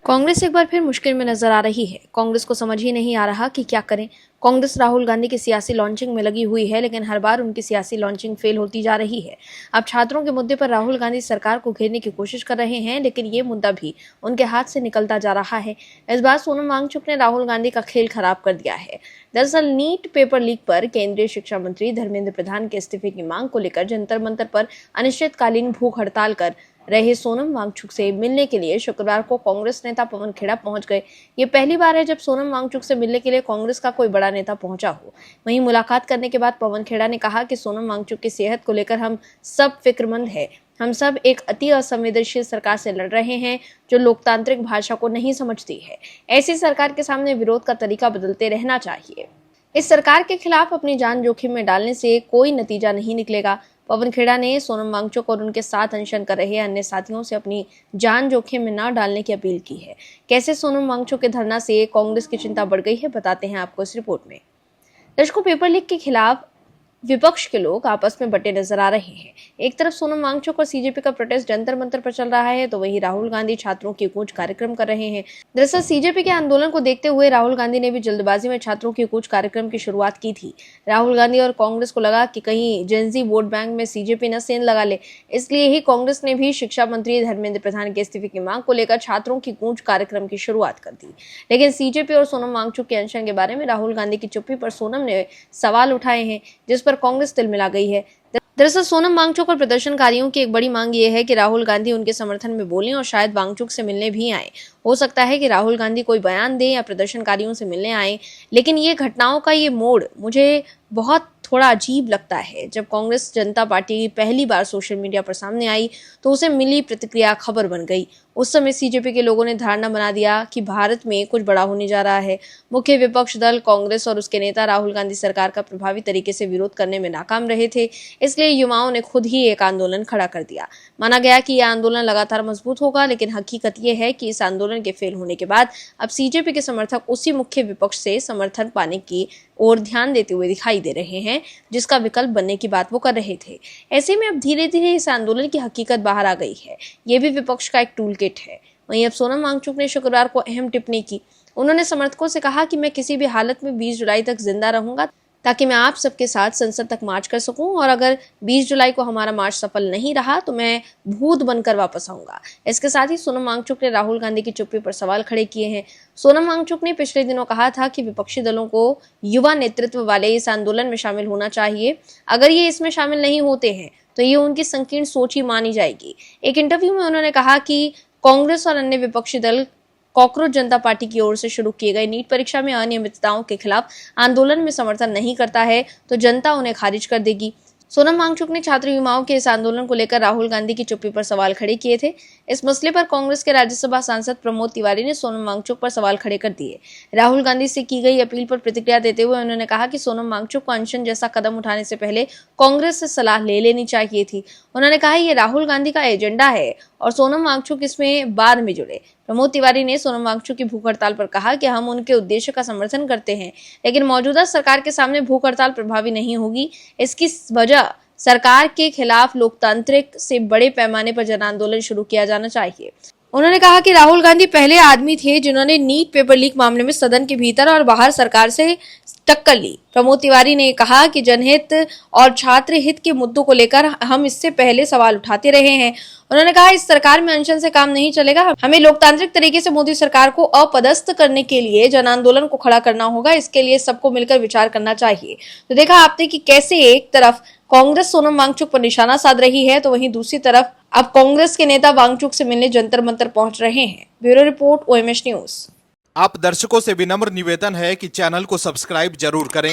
कांग्रेस एक बार फिर मुश्किल में नजर आ रही है। कांग्रेस को समझ ही नहीं आ रहा कि क्या करें। कांग्रेस राहुल गांधी की सियासी लॉन्चिंग में लगी हुई है, लेकिन हर बार उनकी सियासी लॉन्चिंग फेल होती जा रही है। अब छात्रों के मुद्दे पर राहुल गांधी सरकार को घेरने की कोशिश कर रहे हैं, लेकिन ये मुद्दा भी उनके हाथ से निकलता जा रहा है। इस बार सोनम वांगचुक ने राहुल गांधी का खेल खराब कर दिया है। दरअसल नीट पेपर लीक पर केंद्रीय शिक्षा मंत्री धर्मेंद्र प्रधान के इस्तीफे की मांग को लेकर जंतर मंतर पर अनिश्चितकालीन भूख हड़ताल कर रहे सोनम वांगचुक से मिलने के लिए शुक्रवार को कांग्रेस नेता पवन खेड़ा पहुंच गए। ये पहली बार है जब सोनम वांगचुक से मिलने के लिए कांग्रेस का कोई बड़ा नेता पहुंचा हो। वहीं मुलाकात करने के बाद पवन खेड़ा ने कहा कि सोनम वांगचुक की सेहत को लेकर हम सब फिक्रमंद है। हम सब एक अति असंवेदनशील सरकार से लड़ रहे हैं जो लोकतांत्रिक भाषा को नहीं समझती है। ऐसी सरकार के सामने विरोध का तरीका बदलते रहना चाहिए। इस सरकार के खिलाफ अपनी जान जोखिम में डालने से कोई नतीजा नहीं निकलेगा। पवन खेड़ा ने सोनम वांगचुक और उनके साथ अनशन कर रहे अन्य साथियों से अपनी जान जोखिम में न डालने की अपील की है। कैसे सोनम वांगचुक के धरना से कांग्रेस की चिंता बढ़ गई है, बताते हैं आपको इस रिपोर्ट में। दर्शकों, पेपर लीक के खिलाफ विपक्ष के लोग आपस में बटे नजर आ रहे हैं। एक तरफ सोनम वांगचुक और सीजेपी का प्रोटेस्ट जंतर मंतर पर चल रहा है, तो वहीं राहुल गांधी छात्रों की कूच कार्यक्रम कर रहे हैं। दरअसल सीजेपी के आंदोलन को देखते हुए राहुल गांधी ने भी जल्दबाजी में छात्रों की कूच कार्यक्रम की शुरुआत की थी। राहुल गांधी और कांग्रेस को लगा कि कहीं जेनजी वोट बैंक में सीजेपी न सेंध लगा ले, इसलिए ही कांग्रेस ने भी शिक्षा मंत्री धर्मेंद्र प्रधान के इस्तीफे की मांग को लेकर छात्रों की कूच कार्यक्रम की शुरुआत कर दी। लेकिन सीजेपी और सोनम वांगचुक के अनशन के बारे में राहुल गांधी की चुप्पी पर सोनम ने सवाल उठाए हैं, जिस पर कांग्रेस तिल मिला गई है। दरअसल सोनम वांगचुक और प्रदर्शनकारियों की एक बड़ी मांग ये है कि राहुल गांधी उनके समर्थन में बोलें और शायद वांगचुक से मिलने भी आए। हो सकता है कि राहुल गांधी कोई बयान दें या प्रदर्शनकारियों से मिलने आए, लेकिन ये घटनाओं का ये मोड़ मुझे बहुत थोड़ा अजीब लगता है। जब कांग्रेस जनता पार्टी पहली बार सोशल मीडिया पर सामने आई तो उसे मिली प्रतिक्रिया खबर बन गई। उस समय सीजेपी के लोगों ने धारणा बना दिया कि भारत में कुछ बड़ा होने जा रहा है। मुख्य विपक्ष दल कांग्रेस और उसके नेता राहुल गांधी सरकार का प्रभावी तरीके से विरोध करने में नाकाम रहे थे, इसलिए युवाओं ने खुद ही एक आंदोलन खड़ा कर दिया। माना गया कि यह आंदोलन लगातार मजबूत होगा, लेकिन हकीकत यह है कि इस आंदोलन के फेल होने के बाद अब सीजेपी के समर्थक उसी मुख्य विपक्ष से समर्थन पाने की ओर ध्यान देते हुए दिखाई दे रहे हैं, जिसका विकल्प बनने की बात वो कर रहे थे। ऐसे में अब धीरे धीरे इस आंदोलन की हकीकत बाहर आ गई है। ये भी विपक्ष का एक टूल किट है। वहीं अब सोनम वांगचुक ने शुक्रवार को अहम टिप्पणी की। उन्होंने समर्थकों से कहा कि मैं किसी भी हालत में 20 जुलाई तक जिंदा रहूंगा, ताकि मैं आप सबके साथ संसद तक मार्च कर सकूं, और अगर 20 जुलाई को हमारा मार्च सफल नहीं रहा तो मैं भूत बनकर वापस आऊंगा। इसके साथ ही सोनम वांगचुक ने राहुल गांधी की चुप्पी पर सवाल खड़े किए हैं। सोनम वांगचुक ने पिछले दिनों कहा था कि विपक्षी दलों को युवा नेतृत्व वाले इस आंदोलन में शामिल होना चाहिए। अगर ये इसमें शामिल नहीं होते हैं तो ये उनकी संकीर्ण सोच ही मानी जाएगी। एक इंटरव्यू में उन्होंने कहा कि कांग्रेस और अन्य विपक्षी दल कॉकरोच जनता पार्टी की ओर से शुरू किए गए नीट परीक्षा में अनियमितताओं के खिलाफ आंदोलन में समर्थन नहीं करता है तो जनता उन्हें खारिज कर देगी। सोनम वांगचुक ने छात्र युवाओं के इस आंदोलन को लेकर राहुल गांधी की चुप्पी पर सवाल खड़े किए थे। इस मसले पर कांग्रेस के राज्यसभा सांसद प्रमोद तिवारी ने सोनम वांगचुक पर सवाल खड़े कर दिए। राहुल गांधी से की गई अपील पर प्रतिक्रिया देते हुए उन्होंने कहा कि सोनम वांगचुक को अनशन जैसा कदम उठाने से पहले कांग्रेस से सलाह ले लेनी चाहिए थी। उन्होंने कहा ये राहुल गांधी का एजेंडा है और सोनम वांगचुक इसमें बाद में जुड़े। प्रमोद तिवारी ने सोनम वांगचुक की भूख हड़ताल पर कहा कि हम उनके उद्देश्य का समर्थन करते हैं, लेकिन मौजूदा सरकार के सामने भूख हड़ताल प्रभावी नहीं होगी। इसकी वजह सरकार के खिलाफ लोकतांत्रिक से बड़े पैमाने पर जन आंदोलन शुरू किया जाना चाहिए। उन्होंने कहा कि राहुल गांधी पहले आदमी थे जिन्होंने नीट पेपर लीक मामले में सदन के भीतर और बाहर सरकार से टक्कर ली। प्रमोद तिवारी ने कहा कि जनहित और छात्र हित के मुद्दों को लेकर हम इससे पहले सवाल उठाते रहे हैं। उन्होंने कहा इस सरकार में अनशन से काम नहीं चलेगा। हमें लोकतांत्रिक तरीके से मोदी सरकार को अपदस्थ करने के लिए जन आंदोलन को खड़ा करना होगा। इसके लिए सबको मिलकर विचार करना चाहिए। तो देखा आपने कि कैसे एक तरफ कांग्रेस सोनम वांगचुक पर निशाना साध रही है, तो वहीं दूसरी तरफ अब कांग्रेस के नेता वांगचुक से मिलने जंतर मंतर पहुंच रहे हैं। Bureau report, OMH news. आप दर्शकों से विनम्र निवेदन है कि चैनल को सब्सक्राइब जरूर करें